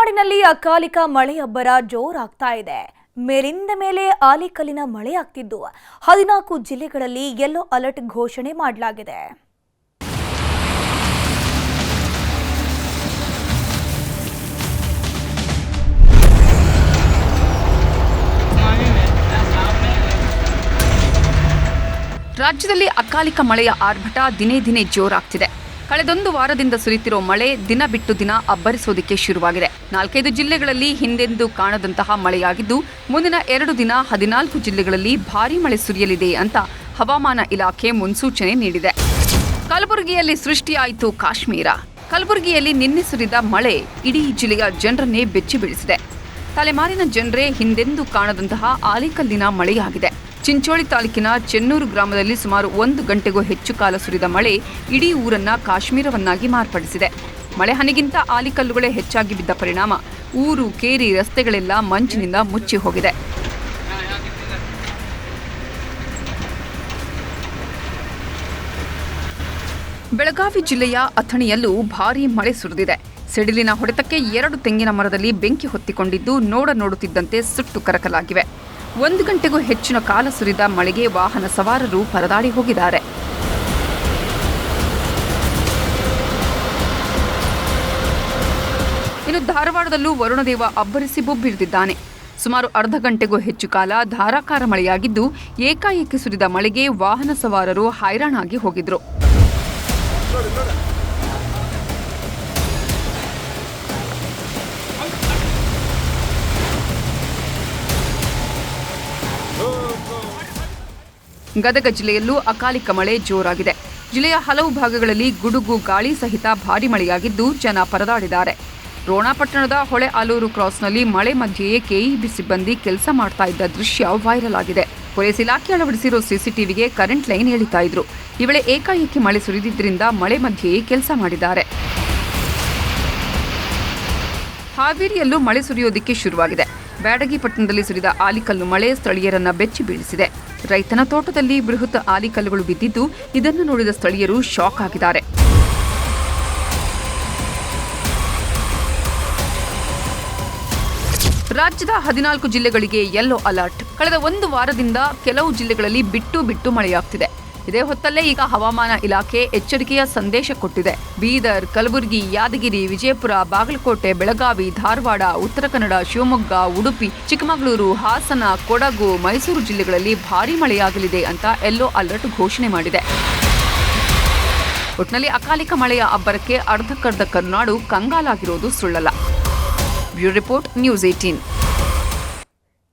ಮಲೆನಾಡಿನಲ್ಲಿ ಅಕಾಲಿಕ ಮಳೆಯಬ್ಬರ ಜೋರಾಗ್ತಾ ಇದೆ. ಮೇಲಿಂದ ಮೇಲೆ ಆಲಿಕಲ್ಲಿನ ಮಳೆಯಾಗ್ತಿದ್ದು 14 ಜಿಲ್ಲೆಗಳಲ್ಲಿ ಯೆಲ್ಲೋ ಅಲರ್ಟ್ ಘೋಷಣೆ ಮಾಡಲಾಗಿದೆ. ರಾಜ್ಯದಲ್ಲಿ ಅಕಾಲಿಕ ಮಳೆಯ ಆರ್ಭಟ ದಿನೇ ದಿನೇ ಜೋರಾಗ್ತಿದೆ. ಕಳೆದೊಂದು ವಾರದಿಂದ ಸುರಿತಿರೋ ಮಳೆ ದಿನ ಬಿಟ್ಟು ದಿನ ಅಬ್ಬರಿಸೋದಕ್ಕೆ ಶುರುವಾಗಿದೆ. 4-5 ಜಿಲ್ಲೆಗಳಲ್ಲಿ ಹಿಂದೆಂದೂ ಕಾಣದಂತಹ ಮಳೆಯಾಗಿದ್ದು, ಮುಂದಿನ 2 ದಿನ 14 ಜಿಲ್ಲೆಗಳಲ್ಲಿ ಭಾರೀ ಮಳೆ ಸುರಿಯಲಿದೆ ಅಂತ ಹವಾಮಾನ ಇಲಾಖೆ ಮುನ್ಸೂಚನೆ ನೀಡಿದೆ. ಕಲಬುರಗಿಯಲ್ಲಿ ಸೃಷ್ಟಿಯಾಯಿತು ಕಾಶ್ಮೀರ. ಕಲಬುರಗಿಯಲ್ಲಿ ನಿನ್ನೆ ಸುರಿದ ಮಳೆ ಇಡೀ ಜಿಲ್ಲೆಯ ಜನರನ್ನೇ ಬೆಚ್ಚಿ ಬೀಳಿಸಿದೆ. ತಲೆಮಾರಿನ ಜನರೇ ಹಿಂದೆಂದೂ ಕಾಣದಂತಹ ಆಲಿಕಲ್ಲಿನ ಮಳೆಯಾಗಿದೆ. ಚಿಂಚೋಳಿ ತಾಲೂಕಿನ ಚೆನ್ನೂರು ಗ್ರಾಮದಲ್ಲಿ ಸುಮಾರು 1 ಗಂಟೆಗೂ ಹೆಚ್ಚು ಕಾಲ ಸುರಿದ ಮಳೆ ಇಡೀ ಊರನ್ನ ಕಾಶ್ಮೀರವನ್ನಾಗಿ ಮಾರ್ಪಡಿಸಿದೆ. ಮಳೆ ಹನಿಗಿಂತ ಆಲಿಕಲ್ಲುಗಳೇ ಹೆಚ್ಚಾಗಿ ಬಿದ್ದ ಪರಿಣಾಮ ಊರು, ಕೇರಿ, ರಸ್ತೆಗಳೆಲ್ಲ ಮಂಜಿನಿಂದ ಮುಚ್ಚಿ ಹೋಗಿದೆ. ಬೆಳಗಾವಿ ಜಿಲ್ಲೆಯ ಅಥಣಿಯಲ್ಲೂ ಭಾರೀ ಮಳೆ ಸುರಿದಿದೆ. ಸಿಡಿಲಿನ ಹೊಡೆತಕ್ಕೆ 2 ತೆಂಗಿನ ಮರದಲ್ಲಿ ಬೆಂಕಿ ಹೊತ್ತಿಕೊಂಡಿದ್ದು ನೋಡುತ್ತಿದ್ದಂತೆ ಸುಟ್ಟು ಕರಕಲಾಗಿವೆ. 1 ಗಂಟೆಗೂ ಹೆಚ್ಚಿನ ಕಾಲ ಸುರಿದ ಮಳೆಗೆ ವಾಹನ ಸವಾರರು ಪರದಾಡಿ ಹೋಗಿದ್ದಾರೆ. ಇನ್ನು ಧಾರವಾಡದಲ್ಲೂ ವರುಣದೇವ ಅಬ್ಬರಿಸಿ ಬೊಬ್ಬಿಳಿದಿದ್ದಾನೆ. ಸುಮಾರು ಅರ್ಧ ಗಂಟೆಗೂ ಹೆಚ್ಚು ಕಾಲ ಧಾರಾಕಾರ ಮಳೆಯಾಗಿದ್ದು, ಏಕಾಏಕಿ ಸುರಿದ ಮಳೆಗೆ ವಾಹನ ಸವಾರರು ಹೈರಾಣಾಗಿ ಹೋಗಿದ್ರು. ಗದಗ ಜಿಲ್ಲೆಯಲ್ಲೂ ಅಕಾಲಿಕ ಮಳೆ ಜೋರಾಗಿದೆ. ಜಿಲ್ಲೆಯ ಹಲವು ಭಾಗಗಳಲ್ಲಿ ಗುಡುಗು ಗಾಳಿ ಸಹಿತ ಭಾರೀ ಮಳೆಯಾಗಿದ್ದು, ಜನ ಪರದಾಡಿದ್ದಾರೆ. ರೋಣ ಪಟ್ಟಣದ ಹೊಳೆ ಆಲೂರು ಕ್ರಾಸ್ನಲ್ಲಿ ಮಳೆ ಮಧ್ಯೆಯೇ ಕೆಇಬಿ ಸಿಬ್ಬಂದಿ ಕೆಲಸ ಮಾಡ್ತಾ ಇದ್ದ ದೃಶ್ಯ ವೈರಲ್ ಆಗಿದೆ. ಪೊಲೀಸ್ ಇಲಾಖೆ ಅಳವಡಿಸಿರೋ ಸಿಸಿಟಿವಿಗೆ ಕರೆಂಟ್ ಲೈನ್ ಎಳಿತಾ ಇದ್ರು. ಈ ವೇಳೆ ಏಕಾಏಕಿ ಮಳೆ ಸುರಿದಿದ್ದರಿಂದ ಮಳೆ ಮಧ್ಯೆಯೇ ಕೆಲಸ ಮಾಡಿದ್ದಾರೆ. ಹಾವೇರಿಯಲ್ಲೂ ಮಳೆ ಸುರಿಯೋದಕ್ಕೆ ಶುರುವಾಗಿದೆ. ಬ್ಯಾಡಗಿ ಪಟ್ಟಣದಲ್ಲಿ ಸುರಿದ ಆಲಿಕಲ್ಲು ಮಳೆ ಸ್ಥಳೀಯರನ್ನ ಬೆಚ್ಚಿ ಬೀಳಿಸಿದೆ. ರೈತನ ತೋಟದಲ್ಲಿ ಬೃಹತ್ ಆಲಿಕಲ್ಲುಗಳು ಬಿದ್ದಿದ್ದು, ಇದನ್ನು ನೋಡಿದ ಸ್ಥಳೀಯರು ಶಾಕ್ ಆಗಿದ್ದಾರೆ. ರಾಜ್ಯದ 14 ಜಿಲ್ಲೆಗಳಿಗೆ ಯೆಲ್ಲೋ ಅಲರ್ಟ್. ಕಳೆದ 1 ವಾರದಿಂದ ಕೆಲವು ಜಿಲ್ಲೆಗಳಲ್ಲಿ ಬಿಟ್ಟು ಮಳೆಯಾಗ್ತಿದೆ. ಇದೇ ಹೊತ್ತಲ್ಲೇ ಈಗ ಹವಾಮಾನ ಇಲಾಖೆ ಎಚ್ಚರಿಕೆಯ ಸಂದೇಶ ಕೊಟ್ಟಿದೆ. ಬೀದರ್, ಕಲಬುರಗಿ, ಯಾದಗಿರಿ, ವಿಜಯಪುರ, ಬಾಗಲಕೋಟೆ, ಬೆಳಗಾವಿ, ಧಾರವಾಡ, ಉತ್ತರ ಕನ್ನಡ, ಶಿವಮೊಗ್ಗ, ಉಡುಪಿ, ಚಿಕ್ಕಮಗಳೂರು, ಹಾಸನ, ಕೊಡಗು, ಮೈಸೂರು ಜಿಲ್ಲೆಗಳಲ್ಲಿ ಭಾರೀ ಮಳೆಯಾಗಲಿದೆ ಅಂತ ಯೆಲ್ಲೋ ಅಲರ್ಟ್ ಘೋಷಣೆ ಮಾಡಿದೆ. ಒಟ್ನಲ್ಲಿ ಅಕಾಲಿಕ ಮಳೆಯ ಅಬ್ಬರಕ್ಕೆ ಅರ್ಧಕ್ಕರ್ಧ ಕರುನಾಡು ಕಂಗಾಲಾಗಿರೋದು ಸುಳ್ಳಲ್ಲ. Bureau report, news 18.